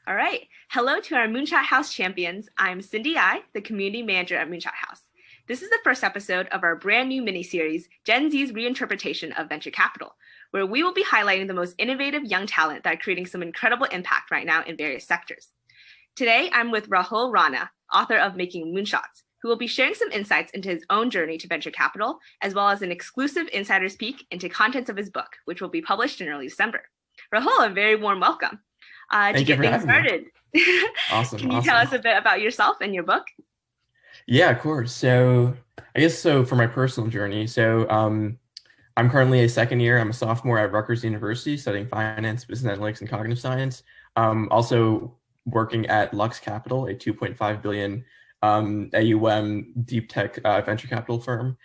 All right. Hello to our Moonshot House champions. I'm Cindy I, the community manager at Moonshot House. This is the first episode of our brand new mini-series, Gen Z's Reinterpretation of Venture Capital, where we will be highlighting the most innovative young talent that are creating some incredible impact right now in various sectors. Today, I'm with Rahul Rana, author of Making Moonshots, who will be sharing some insights into his own journey to venture capital, as well as an exclusive insider's peek into contents of his book, which will be published in early December. Rahul, a very warm welcome. To Thank you get for things having me. started, Awesome, can you tell awesome. us a bit about yourself and your book? Yeah, of course. So for my personal journey, I'm currently a second year. I'm a sophomore at Rutgers University studying finance, business analytics, and cognitive science. Also working at Lux Capital, a 2.5 billion AUM deep tech venture capital firm.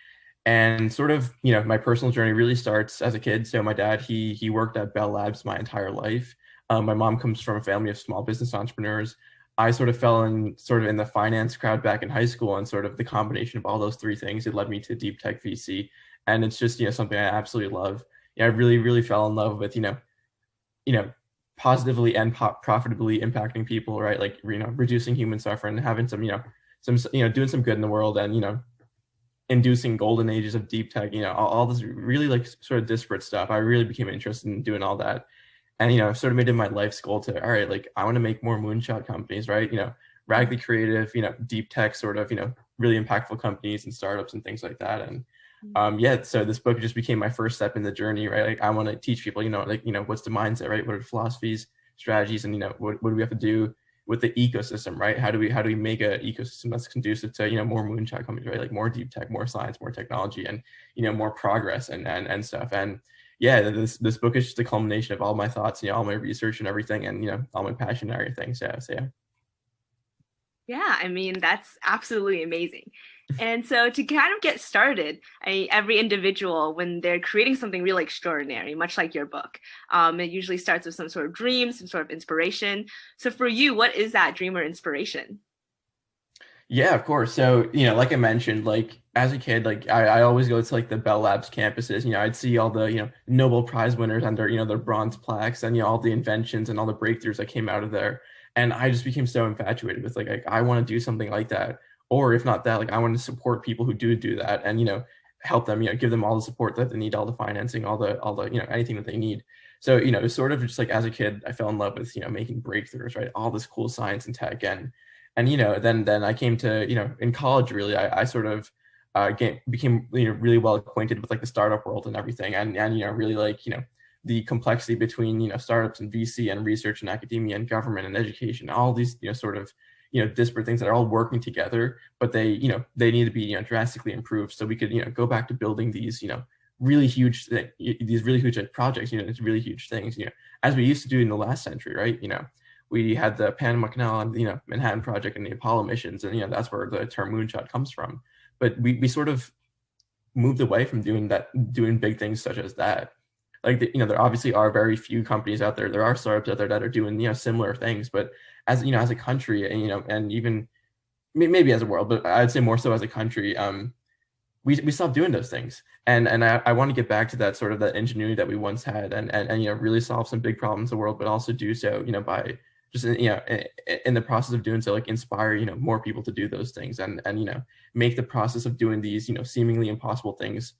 And sort of, my personal journey really starts as a kid. So my dad, he worked at Bell Labs my entire life. My mom comes from a family of small business entrepreneurs. I sort of fell in the finance crowd back in high school, and sort of the combination of all those three things, it led me to deep tech VC. And it's just, something I absolutely love. I really, really fell in love with, you know, positively and profitably impacting people, right? Like, reducing human suffering, having doing some good in the world, and, inducing golden ages of deep tech, all this really like sort of disparate stuff. I really became interested in doing all that. And, I've sort of made it my life's goal to, all right, like I want to make more moonshot companies, right? Radically creative, deep tech sort of, really impactful companies and startups and things like that. And yeah, so this book just became my first step in the journey, right? Like I want to teach people, what's the mindset, right? What are the philosophies, strategies, and, what do we have to do with the ecosystem, right? How do we make an ecosystem that's conducive to, more moonshot companies, right? Like more deep tech, more science, more technology, and, more progress and stuff. And yeah, this book is just a culmination of all my thoughts, all my research and everything, and, all my passion and everything. So yeah. Yeah, I mean, that's absolutely amazing. And so to kind of get started, every individual, when they're creating something really extraordinary, much like your book, it usually starts with some sort of dream, some sort of inspiration. So for you, what is that dream or inspiration? Yeah, of course. So, like I mentioned, like as a kid, like I always go to like the Bell Labs campuses, I'd see all the, Nobel Prize winners under, their bronze plaques, and, all the inventions and all the breakthroughs that came out of there. And I just became so infatuated with like I want to do something like that. Or if not that, like I want to support people who do that, and, help them, give them all the support that they need, all the financing, all the, anything that they need. So, it's sort of just like as a kid, I fell in love with, making breakthroughs, right? All this cool science and tech. And then I came to, in college, really I sort of became, really well acquainted with like the startup world and everything, and really like, the complexity between, startups and VC and research and academia and government and education, all these, sort of, disparate things that are all working together, but they need to be, drastically improved, so we could, go back to building these, really huge these really huge like, projects, these really huge things, as we used to do in the last century, right? We had the Panama Canal and, Manhattan Project and the Apollo missions, and, that's where the term moonshot comes from. But we sort of moved away from doing big things such as that. Like, there obviously are very few companies out there. There are startups out there that are doing, similar things. But as a country, and, and even maybe as a world, but I'd say more so as a country, we stopped doing those things. And I want to get back to that sort of that ingenuity that we once had, and really solve some big problems in the world, but also do so, by just, in the process of doing so, like inspire, more people to do those things, and make the process of doing these, seemingly impossible things,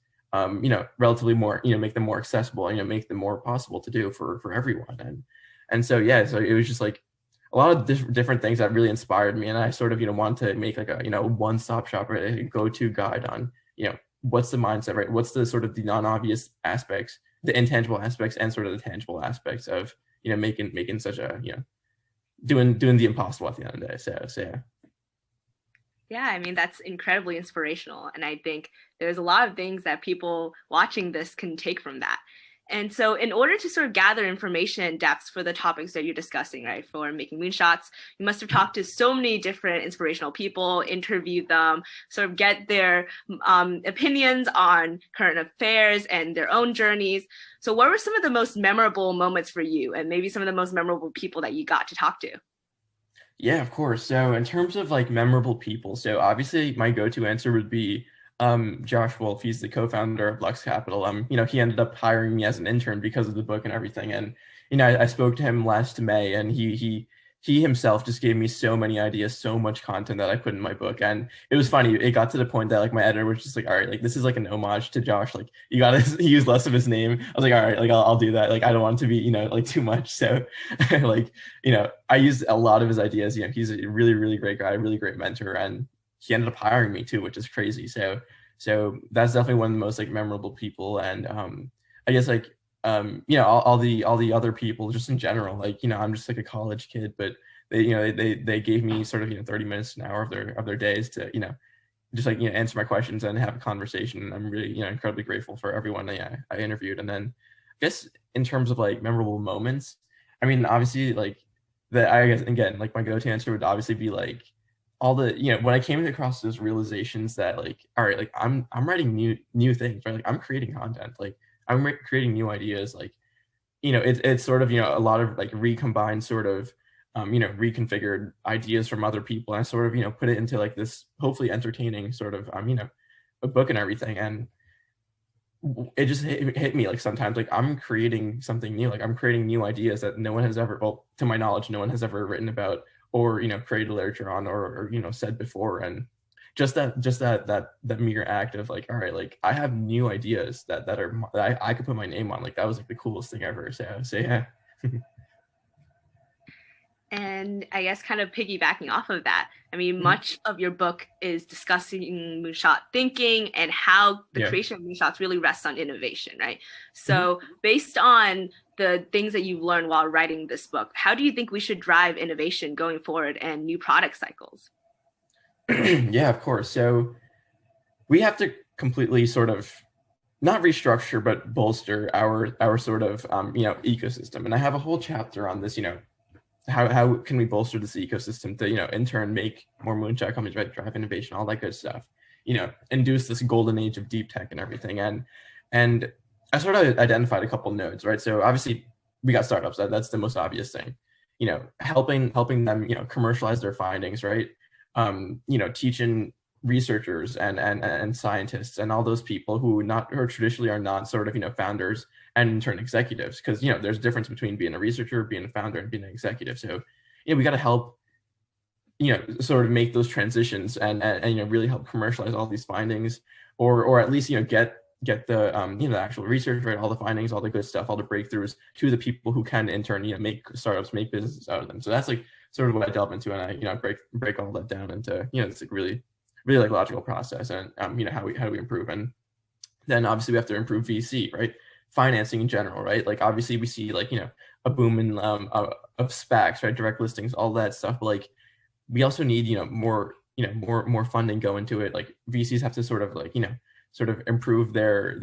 relatively more, make them more accessible, and, make them more possible to do for everyone. And so, yeah, so it was just like a lot of different things that really inspired me. And I sort of, wanted to make like a, one-stop shop, right? A go-to guide on, what's the mindset, right? What's the sort of the non-obvious aspects, the intangible aspects, and sort of the tangible aspects of, making such a, doing the impossible at the end of the day. So yeah. Yeah, I mean, that's incredibly inspirational. And I think there's a lot of things that people watching this can take from that. And so, in order to sort of gather information in depth for the topics that you're discussing, right, for making moonshots, you must have talked to so many different inspirational people, interviewed them, sort of get their opinions on current affairs and their own journeys. So, what were some of the most memorable moments for you, and maybe some of the most memorable people that you got to talk to? Yeah, of course. So in terms of like memorable people, so obviously my go-to answer would be Josh Wolf. He's the co-founder of Lux Capital. He ended up hiring me as an intern because of the book and everything. And I spoke to him last May, and he he himself just gave me so many ideas, so much content that I put in my book. And it was funny. It got to the point that like my editor was just like, all right, like this is like an homage to Josh. Like you got to use less of his name. I was like, all right, like I'll do that. Like I don't want it to be, like too much. So like, I used a lot of his ideas. He's a really, really great guy, really great mentor. And he ended up hiring me too, which is crazy. So that's definitely one of the most like memorable people. And I guess like, all the other people just in general, like, I'm just like a college kid, but they gave me sort of, 30 minutes, an hour of their days to, just like, answer my questions and have a conversation. And I'm really, incredibly grateful for everyone I interviewed. And then I guess in terms of like memorable moments, I mean, obviously like I guess, again, like my go-to answer would obviously be like all the, when I came across those realizations that like, all right, like I'm writing new things, right? Like I'm creating content, like I'm creating new ideas, like, it's sort of, a lot of like recombined sort of, reconfigured ideas from other people. And I sort of, put it into like this hopefully entertaining sort of, a book and everything. And it just hit me like sometimes like I'm creating something new, like I'm creating new ideas that no one has ever, well, to my knowledge, no one has ever written about or, created literature on or said before. And just that mere act of like, all right, like I have new ideas that I could put my name on. Like that was like the coolest thing ever. So yeah. And I guess kind of piggybacking off of that, I mean, much of your book is discussing moonshot thinking and how the creation of moonshots really rests on innovation, right? So based on the things that you've learned while writing this book, how do you think we should drive innovation going forward and new product cycles? Yeah, of course. So we have to completely sort of not restructure, but bolster our sort of, ecosystem. And I have a whole chapter on this, how can we bolster this ecosystem to, in turn, make more moonshot companies, right, drive innovation, all that good stuff, induce this golden age of deep tech and everything. And I sort of identified a couple nodes, right? So obviously we got startups. That's the most obvious thing, helping them, commercialize their findings, right? Teaching researchers and scientists and all those people who traditionally are not sort of, founders and in turn executives, because, there's a difference between being a researcher, being a founder, and being an executive. So, we got to help, sort of make those transitions and really help commercialize all these findings, or at least, get the, the actual research, right, all the findings, all the good stuff, all the breakthroughs to the people who can in turn, make startups, make businesses out of them. So that's like sort of what I delve into, and I, break all that down into, it's like really like logical process, and how do we improve. And then obviously we have to improve VC, right, financing in general, right? Like obviously we see like, a boom in of SPACs, right, direct listings, all that stuff. But like we also need, more funding go into it. Like VCs have to sort of like, sort of improve their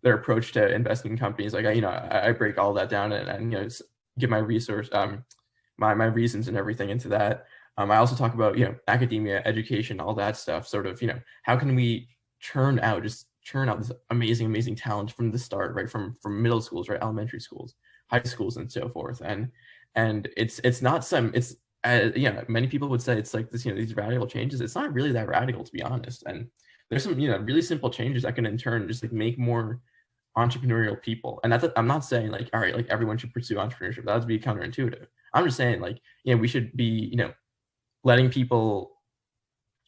approach to investing in companies. Like I break all that down and give my resource my reasons and everything into that. I also talk about, academia, education, all that stuff, sort of, how can we churn out this amazing talent from the start, right? From middle schools, right? Elementary schools, high schools, and so forth. And it's not many people would say it's like this, these radical changes. It's not really that radical, to be honest. And there's some, really simple changes that can in turn just like make more entrepreneurial people. And I'm not saying like, all right, like everyone should pursue entrepreneurship. That would be counterintuitive. I'm just saying like, we should be, letting people,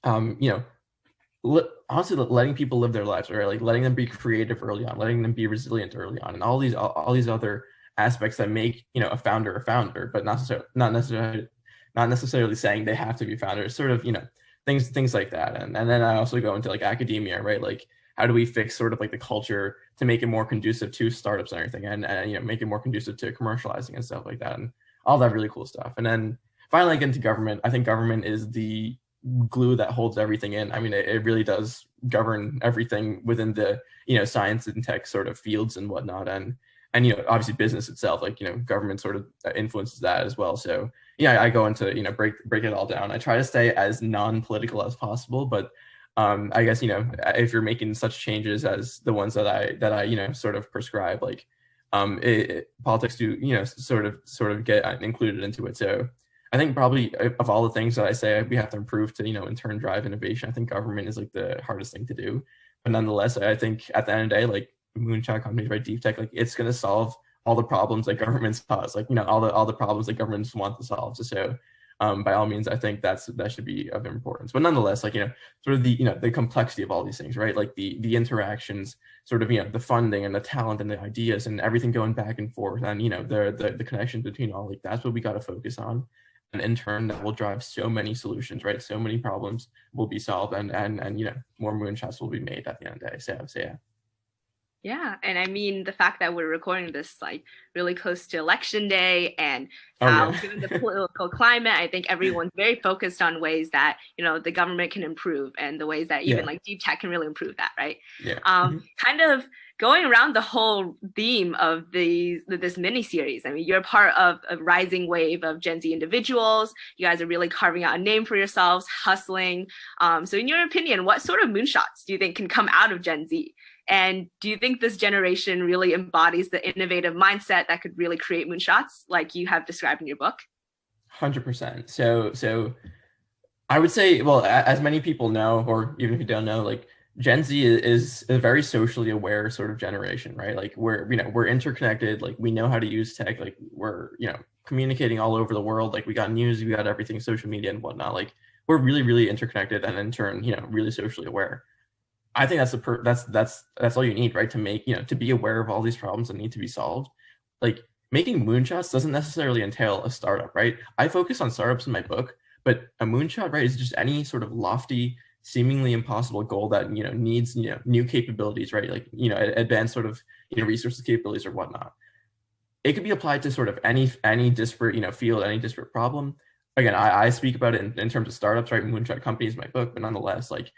honestly, letting people live their lives, right? Like letting them be creative early on, letting them be resilient early on, and all these other aspects that make, a founder, but not necessarily saying they have to be founders, sort of, things like that. And then I also go into like academia, right? Like how do we fix sort of like the culture to make it more conducive to startups and everything, and make it more conducive to commercializing and stuff like that, and all that really cool stuff. And then finally get into government. I think government is the glue that holds everything in. I mean, it really does govern everything within the, science and tech sort of fields and whatnot. And obviously business itself, like, government sort of influences that as well. So yeah, I go into, break it all down. I try to stay as non-political as possible, but I guess, if you're making such changes as the ones that I sort of prescribe, like politics do, sort of get included into it. So I think probably of all the things that I say we have to improve to, in turn drive innovation, I think government is like the hardest thing to do. But nonetheless, I think at the end of the day, like moonshot companies, right, deep tech, like it's going to solve all the problems that governments cause, like, you know, all the problems that governments want to solve. So by all means, I think that should be of importance. But nonetheless, like, you know, sort of the, you know, the complexity of all these things, right? Like the interactions, sort of, you know, the funding and the talent and the ideas and everything going back and forth, and, you know, the connections between all, like, that's what we got to focus on. And in turn, that will drive so many solutions, right? So many problems will be solved, and you know, more moonshots will be made at the end of the day. So yeah. Yeah, and I mean the fact that we're recording this like really close to election day, and Oh how yeah. given the political climate, I think everyone's very focused on ways that, you know, the government can improve, and the ways that even Yeah. like deep tech can really improve that, right? Yeah. Mhm. Kind of going around the whole theme of this mini series. I mean, you're part of a rising wave of Gen Z individuals. You guys are really carving out a name for yourselves, hustling. So in your opinion, what sort of moonshots do you think can come out of Gen Z? And do you think this generation really embodies the innovative mindset that could really create moonshots like you have described in your book? 100%. So I would say, well, as many people know, or even if you don't know, like, Gen Z is a very socially aware sort of generation, right? Like, we're, you know, we're interconnected, like, we know how to use tech, like, we're, you know, communicating all over the world, like, we got news, we got everything, social media and whatnot. Like, we're really, really interconnected, and in turn, you know, really socially aware. I think that's all you need, right? To make, you know, to be aware of all these problems that need to be solved. Like, making moonshots doesn't necessarily entail a startup, right? I focus on startups in my book, but a moonshot, right, is just any sort of lofty, seemingly impossible goal that, you know, needs, you know, new capabilities, right? Like, you know, advanced sort of, you know, resources capabilities or whatnot. It could be applied to sort of any disparate, you know, field, any disparate problem. Again, I speak about it in terms of startups, right? Moonshot companies, my book, but nonetheless, like,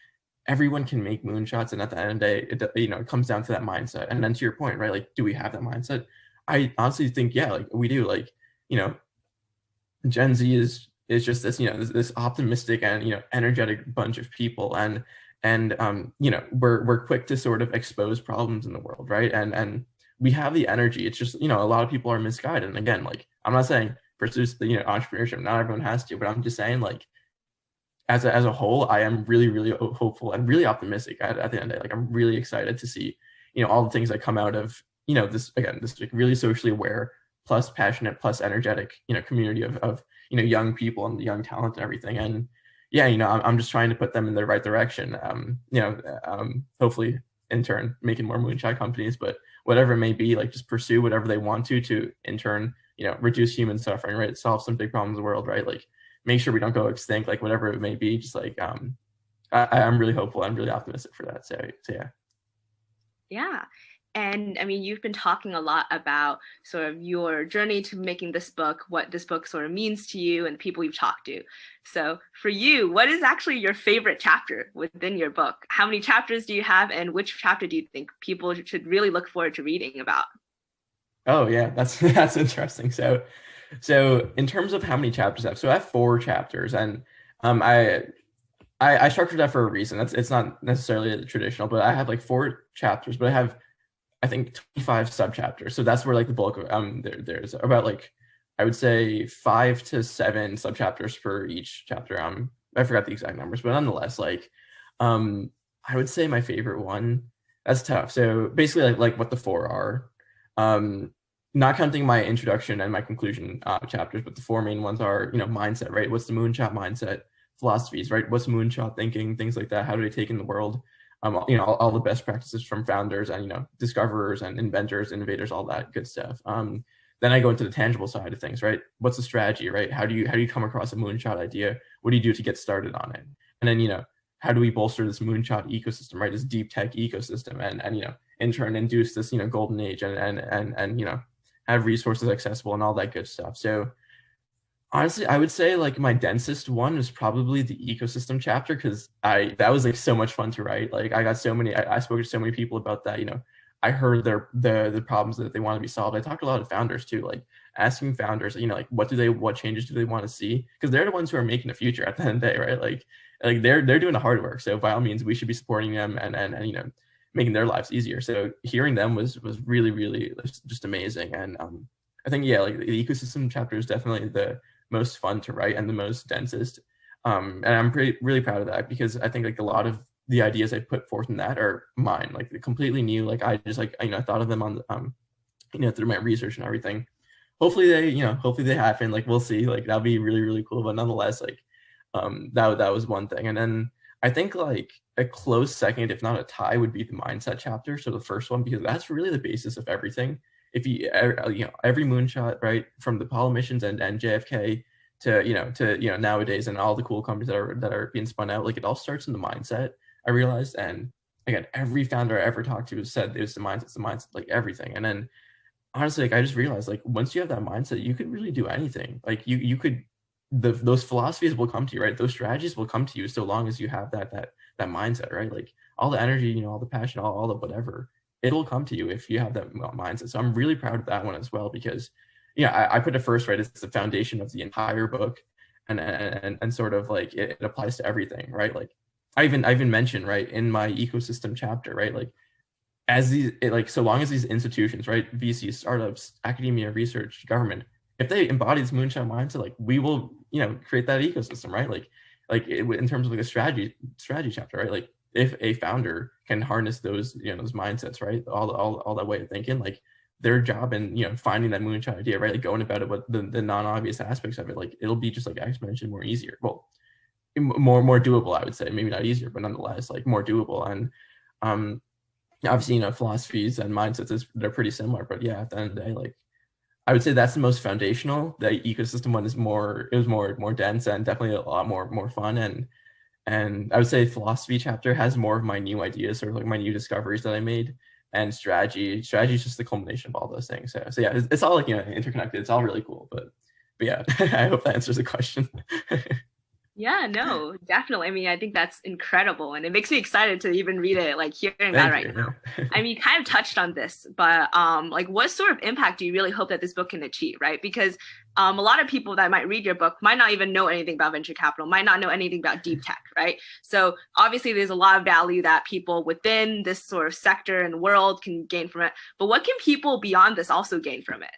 everyone can make moonshots, and at the end of the day, it, you know, it comes down to that mindset. And then to your point, right, like, do we have that mindset? I honestly think, yeah, like, we do. Like, you know, Gen Z is just this, you know, this optimistic and, you know, energetic bunch of people, and you know, we're quick to sort of expose problems in the world, right? And we have the energy. It's just, you know, a lot of people are misguided. And again, like, I'm not saying pursue the, you know, entrepreneurship, not everyone has to, but I'm just saying, like, as a whole, I am really, really hopeful and really optimistic at the end of the day. Like, I'm really excited to see, you know, all the things that come out of, you know, this, again, this, like, really socially aware, plus passionate, plus energetic, you know, community of, you know, young people and young talent and everything. And yeah, you know, I'm just trying to put them in the right direction. You know, hopefully in turn making more moonshot companies, but whatever it may be, like, just pursue whatever they want to in turn, you know, reduce human suffering, right? Solve some big problems in the world, right? Like, make sure we don't go extinct, like, whatever it may be. Just like, I'm really hopeful. I'm really optimistic for that. So yeah. Yeah. And I mean, you've been talking a lot about sort of your journey to making this book, what this book sort of means to you and the people you've talked to. So for you, what is actually your favorite chapter within your book? How many chapters do you have, and which chapter do you think people should really look forward to reading about? Oh yeah, that's interesting. So in terms of how many chapters I have, so I have 4 chapters, and um, I I structured that for a reason. It's not necessarily traditional, but I have like 4 chapters, but I have, I think, 25 subchapters. So that's where, like, the bulk of there's about, like, I would say 5 to 7 subchapters for each chapter. I forgot the exact numbers, but nonetheless, like, I would say my favorite one, that's tough. So basically, like what the 4 are. Um, Not counting my introduction and my conclusion chapters, but the 4 main ones are, you know, mindset, right? What's the moonshot mindset? Philosophies, right? What's moonshot thinking? Things like that. How do they take in the world? You know, all the best practices from founders and, you know, discoverers and inventors, innovators, all that good stuff. Then I go into the tangible side of things, right? What's the strategy, right? How do you come across a moonshot idea? What do you do to get started on it? And then, you know, how do we bolster this moonshot ecosystem, right? This deep tech ecosystem, and you know, in turn induce this, you know, golden age, and you know, have resources accessible and all that good stuff. So honestly, I would say, like, my densest one is probably the ecosystem chapter, because that was, like, so much fun to write. Like, I got so many, I spoke to so many people about that. You know, I heard the problems that they want to be solved. I talked to a lot of founders too, like, asking founders, you know, like, what changes do they want to see? Because they're the ones who are making the future at the end of the day, right? Like they're doing the hard work. So by all means, we should be supporting them and you know, making their lives easier. So hearing them was really, really just amazing. And I think, yeah, like, the ecosystem chapter is definitely the most fun to write and the most densest. And I'm really proud of that, because I think, like, a lot of the ideas I put forth in that are mine, like, completely new. Like, I just, like, you know, I thought of them on through my research and everything. Hopefully they happen. Like, we'll see. Like, that'll be really, really cool. But nonetheless, like, that was one thing. And then I think like a close second, if not a tie, would be the mindset chapter. So the first one, because that's really the basis of everything. If every moonshot, right, from the Apollo missions and JFK to nowadays, and all the cool companies that are being spun out, like, it all starts in the mindset, I realized. And again, every founder I ever talked to said it was the mindset, like everything. And then honestly, like, I just realized, like, once you have that mindset, you could really do anything. Like, you could, those philosophies will come to you, right? Those strategies will come to you, so long as you have that mindset, right? Like, all the energy, all the passion, all the whatever, it'll come to you if you have that mindset. So I'm really proud of that one as well, because I put it first, right? It's the foundation of the entire book, and sort of like it applies to everything, right? Like, I even mentioned, right, in my ecosystem chapter, right, like, so long as these institutions, right, VC, startups, academia, research, government, if they embody this moonshot mindset, like, we will, create that ecosystem, right? In terms of like a strategy chapter, right? Like, if a founder can harness those, those mindsets, right, all that way of thinking, like, their job in, finding that moonshot idea, right, like, going about it with the non-obvious aspects of it, like, it'll be just like exponentially more easier. Well, more doable, I would say. Maybe not easier, but nonetheless, like, more doable. And obviously, philosophies and mindsets, they're pretty similar. But yeah, at the end of the day, like, I would say that's the most foundational. The ecosystem one is more dense, and definitely a lot more fun. And I would say philosophy chapter has more of my new ideas, sort of like my new discoveries that I made. And strategy is just the culmination of all those things. So yeah, it's all like, interconnected. It's all really cool. But yeah, I hope that answers the question. Yeah, no, definitely. I mean, I think that's incredible, and it makes me excited to even read it, like, hearing that right now. I mean, you kind of touched on this, but like, what sort of impact do you really hope that this book can achieve, right? Because a lot of people that might read your book might not even know anything about venture capital, might not know anything about deep tech, right? So obviously there's a lot of value that people within this sort of sector and world can gain from it. But what can people beyond this also gain from it?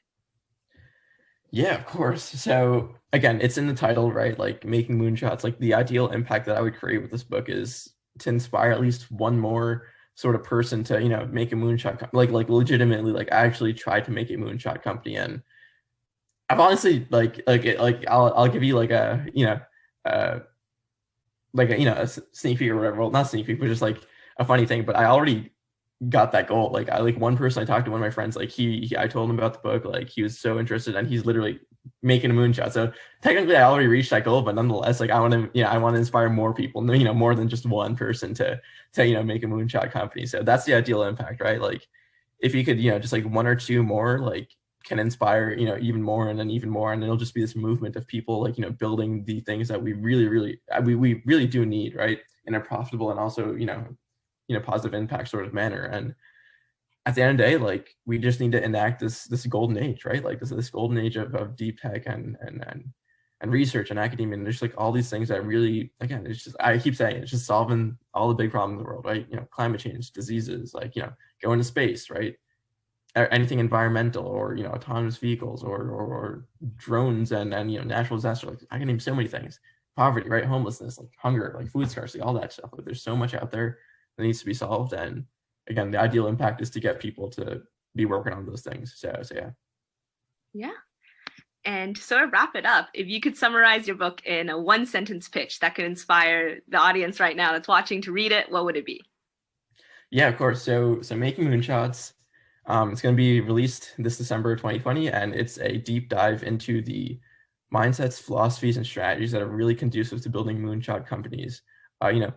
Yeah, of course. So again, it's in the title, right? Like, making moonshots. Like, the ideal impact that I would create with this book is to inspire at least one more sort of person to, make a moonshot, like legitimately, like, actually try to make a moonshot company. And I've honestly, I'll give you like a, a sneak peek or whatever. Well, not sneak peek, but just like a funny thing. But I already got that goal. Like, one person I talked to, one of my friends, like, I told him about the book, like, he was so interested, and he's literally making a moonshot. So technically I already reached that goal, but nonetheless, like, I want to inspire more people, more than just one person to make a moonshot company. So that's the ideal impact, right? Like, if you could, just like one or two more, like, can inspire, even more, and then even more, and it'll just be this movement of people, like, building the things that we really do need, right, in a profitable and also, positive impact sort of manner. And at the end of the day, like, we just need to enact this golden age, right? Like, this golden age of deep tech and research and academia, and there's like all these things that really, again, it's just, I keep saying, it's just solving all the big problems in the world, right? Climate change, diseases, like, going to space, right? Anything environmental, or autonomous vehicles, or drones, and natural disaster. Like, I can name so many things. Poverty, right? Homelessness, like hunger, like food scarcity, all that stuff. Like, there's so much out there that needs to be solved. And again, the ideal impact is to get people to be working on those things. So yeah. Yeah. And to sort of wrap it up, if you could summarize your book in a one sentence pitch that could inspire the audience right now that's watching to read it, what would it be? Yeah, of course. So Making Moonshots, it's going to be released this December 2020, and it's a deep dive into the mindsets, philosophies, and strategies that are really conducive to building moonshot companies.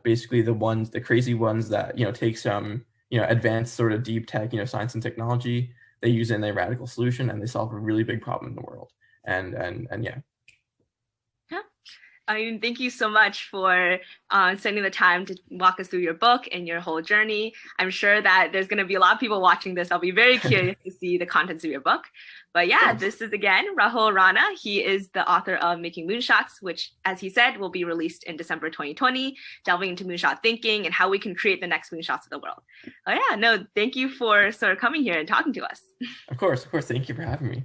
Basically the crazy ones that, take some, advanced sort of deep tech, science and technology, they use it in a radical solution, and they solve a really big problem in the world. And yeah. Yeah. I mean, thank you so much for spending the time to walk us through your book and your whole journey. I'm sure that there's going to be a lot of people watching this. I'll be very curious to see the contents of your book. But yeah, this is again Rahul Rana. He is the author of Making Moonshots, which, as he said, will be released in December 2020, delving into moonshot thinking and how we can create the next moonshots of the world. Oh yeah, no, thank you for sort of coming here and talking to us. Of course. Thank you for having me.